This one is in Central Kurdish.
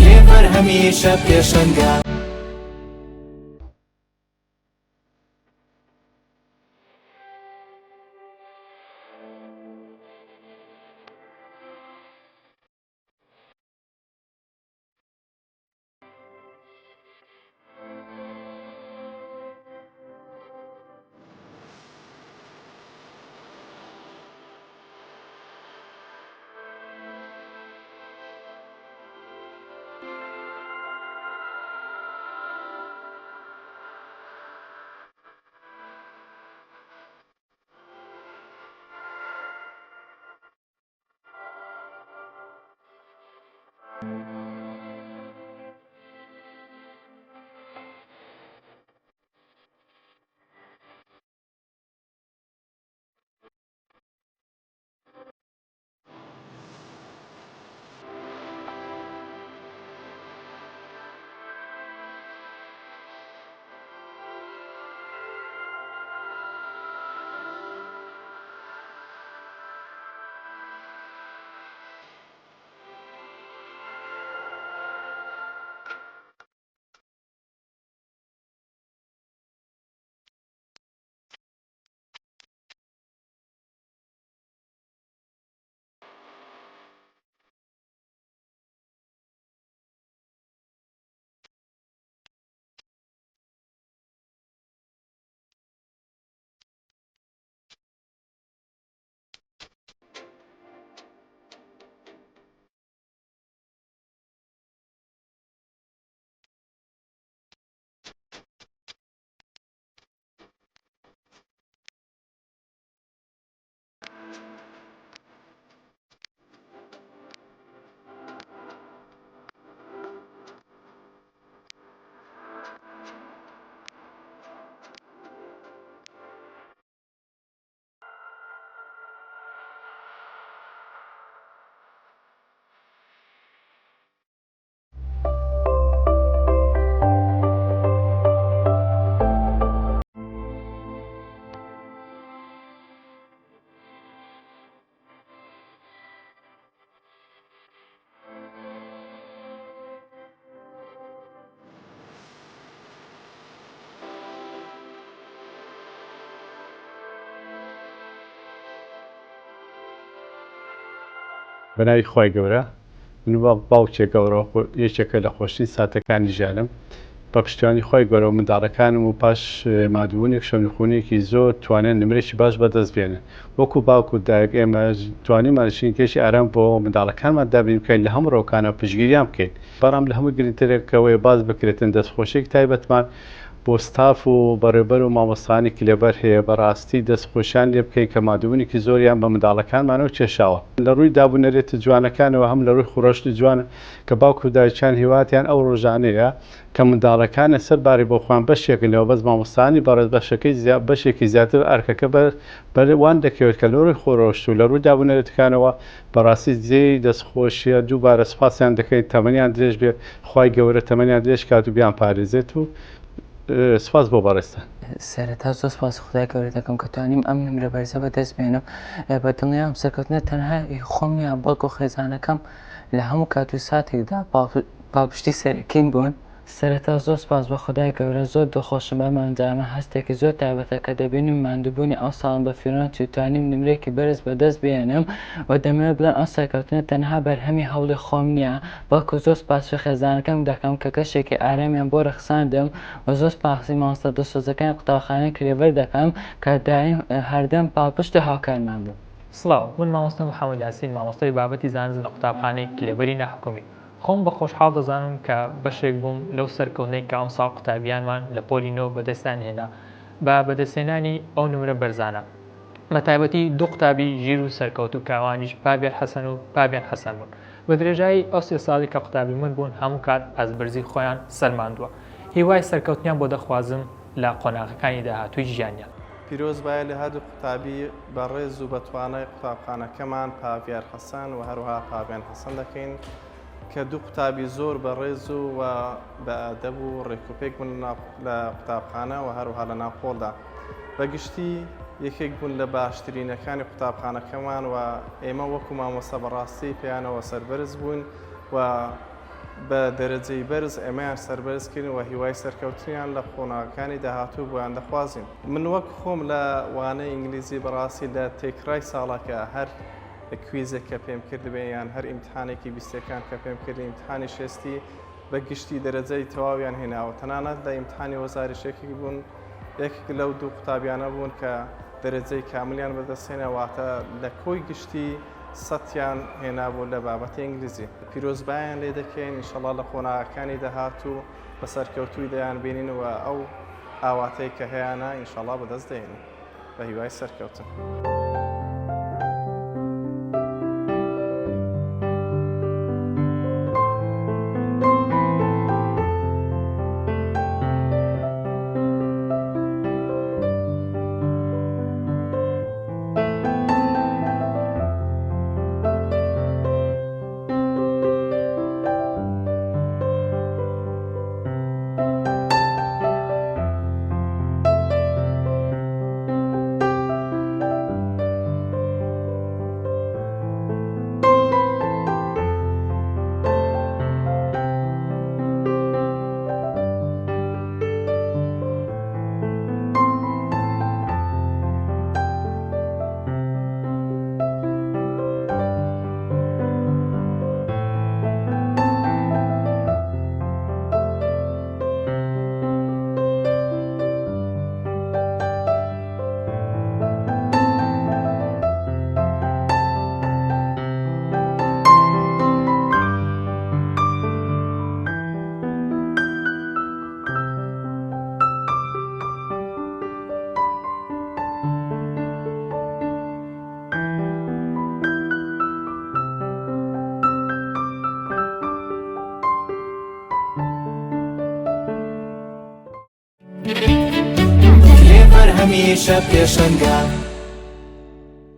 لێبەر هەمیشە پێشەنگە. بەناوی خۆی گەورە من باوکێک گەورە یەکێکە لە خۆشترین ساتەکانی ژیانم بە پشتیوانی خۆی گەورە و منداڵەکانم و پاش مادبوونێک شەونخوونێکی زۆر توانێن نمرێکی باش بەدەست بێنن وەکو باوکو دایک ئێمە توانیمانشین کێشی ئارام بۆ منداڵەکانمان دابین بکەین لە هەموو ڕۆکانە پشگیریان بکەین بەڕام لە هەموو گرنگترێکەوەی باز بکرێتن دەستخۆشێک تایبەتمان بۆ ستاف و بەڕێبەر و مامۆستانی کلێبەر هەیە بەڕاستی دەستخۆشیان لێ بکەین کە مادبوونێکی زۆریان بە منداڵەکانمانەوە کێشاوە لە ڕووی دابوونەرێتە جوانەکانەوە هەم لە ڕووی خوڕەشتی جوانە کە باوکو دایکیان هیواتیان ئەو ڕۆژانەیە کە منداڵەکانە سەرباری بۆ خوان بەشێکنەوە بەس مامۆستانی بەڕێز بەشێکی زیاتر ئەرکەکە بەوان دەکەوێت کە لە ڕووی خۆڕەشت و لە ڕووی دابوونەرێتەکانەوە بەڕاستی جێی دەستخۆشیە دووبارە سوپاسیان دەکەیت تەمەنیان درێژ بێت خوای گەورە تەمەنیان درێژ کات و بیان پارێزێت و سپاس بۆ بەڕێستان. سەرەتا زۆر سپاس خودای گەورە دەکەم کە توانیم ئەم نمرە بەرزە بەدەست بێنم بە دڵنیام سەرکەوتنە تەنها خۆم نیە بەڵکو خێزانەکەم لە هەموو کات و ساتێکدا پاڵپشتی سەرەکیم بوون. سەرەتا زۆر سپاس بە خودای گەورە زۆر دڵخۆشم بەمانجامە هەستێکی زۆر تایبەتە کە دەبینم ماندووبوونی ئەو ساڵم بە فیرۆنی توانیم نمرێکی بەرز بەدەست بێنم و دەمەوێت بڵێم ئەم سەرکەوتنە تەنها بەرهەمی هەوڵی خۆم نییە بەڵکو زۆر سپاس خێزانەکەم دەکەم کە کەشێکی ئارامیان بۆ ڕەخساندم و زۆر سپاسی مامۆستا دڵسۆزەکانی قوتابخانەی کلێبەر دەکەم کە دایم هەردەم پاڵپشت هاوکارمان بوو. سڵاو من مامۆستا محەممەد یاسین مامۆستای بابەتی زانست لە قوتابخانەی کلێبەری ناحکومی خۆم بە خۆشحاڵ دەزانم کە بەشێک بووم لەو سەرکەوتنەی کە ئەم ساڵ قوتابیانمان لە پۆلینۆ بەدەستان هێنا بە بەدەستهێنانی ئەو نمرە بەرزانە بە تایبەتی دوو قوتابی ژیر و سەرکەوت و کاوانیش پاڤێر حەسەن و پاڤێن حەسەن بوون بە درێژایی ئەو سێ ساڵی کە قوتابی من بوون هەموو کات ئەزبرزی خۆیان سەرماندووە هیوای سەرکەوتنیان بۆ دەخوازم لە قۆناغەکانی داهاتووی ژیانیان. پیرۆز باە لە هەردوو قوتابی بەڕێز و بەتوانای قوتابخانەکەمان پاڤێر حەسەن و هەروەها پاڤێن حەسەن دەکەین کە دوو قوتابی زۆر بەڕێز و بە ئەدەب و ڕێکوپێک بوون لە قوتابخانە و هەروەها لە ناوخۆڵدا بەگشتی یەکێک بوون لە باشترینەکانی قوتابخانەکەمان و ئێمە وەکو مامۆستا بەڕاستی پێیانەوە سەربەرز بوون و بە دەرەجەی بەرز ئێمەیان سەربەرزکردن و هیوای سەرکەوتنیان لە قۆناغەکانی داهاتوو بۆیان دەخوازیین. من وەک خۆم لە وانەی ئینگلیزی بەڕاستی لە تێکڕای ساڵەکە هەر کویزێک کە پێم کردبێ یان هەر ئیمتحانێکی بیستەکان کە پێم کرد ئیمتحانی شێستی بە گشتی دەرەجەی تەواویان هێناوە. تەنانەت لە ئیمتحانی وەزارشێکی بوون یەکێک لەو دوو قوتابیانە بوون کە دەرەجەی کاملیان بەدەستێنەواتە لە کۆی گشتی سەتیان هێنابوو لە بابەتی ئینگلیزی. پیرۆزبایان لێ دەکەین ئینشەڵا لە قۆناغەکانی داهاتوو بە سەرکەوتووی دەیان بینینەوە ئەو ئاواتەی کە هەیەە ئینشەڵا بەدەست دێنین بە هیوای سەرکەوتن. هەمیشە پێشەنگا